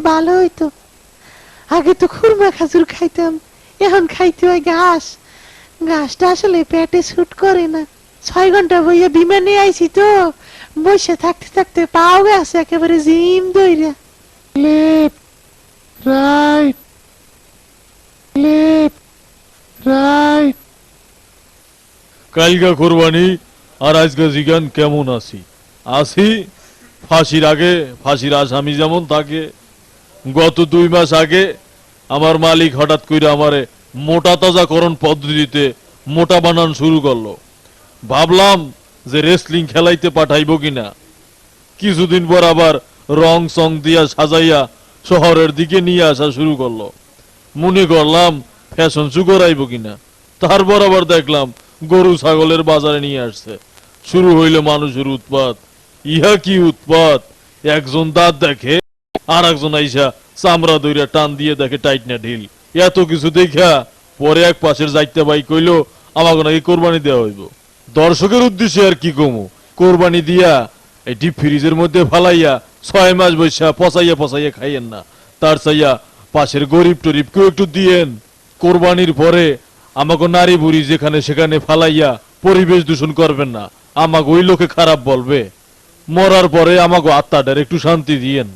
ভালো হইতো। আগে তো খুরমা খাজুর খাইতাম, এখন খাইতে হয় ঘাস। ঘাসটা আসলে পেটে শুট করে না। 6 ঘন্টা বইয়া বিমানে আইছি তো, বসে থাকতে থাকতে পাও গেছে একেবারে জিম দইরা। Left, right, left, right. কালকা কোরবানি আর আজকে জিগান কেমন আছি? আছি ফাঁসির আগে, ফাঁসির আসামি যেমন থাকে। গত 2 মাস আগে আমার মালিক হঠাৎ করে আমারে মোটা তাজাকরণ পদ্ধতিতে মোটা বানান শুরু করলো। ভাবলাম যে রেসলিং খেলাইতে পাঠাইবো কিনা। কিছুদিন পর আবার রং সং দিয়া সাজাইয়া শহরের দিকে নিয়ে আসা শুরু করলো। মনে করলাম ফ্যাশন শু করাইবো কিনা। তারপর আবার দেখলাম গরু ছাগলের বাজারে নিয়ে আসছে। শুরু হইল মানুষের উৎপাত। ইহা কি উৎপাত! একজন দাঁত দেখে, আর একজন আইসা চামড়া দইরা টান দিয়ে দেখে টাইট না ঢিল। এত কিছু দেখা পরে এক পাশের যাইতে ভাই কইলো আমাকে নাকি কোরবানি দেওয়া হইব। দর্শকের উদ্দেশ্যে আর কি কমু, কোরবানি দিয়া এই ডিপ ফ্রিজের মধ্যে ফালাইয়া 6 মাস বৈশা পচাইয়া পচাইয়া খাইয়েন না। তার চাইয়া পাশের গরিব টরিব কেউ একটু দিয়েন। কোরবানির পরে আমাকে নারী বুড়ি যেখানে সেখানে ফালাইয়া পরিবেশ দূষণ করবেন না, আমাকে ওই লোকে খারাপ বলবে। মরার পরে আমাকে আত্মাটার একটু শান্তি দিয়েন।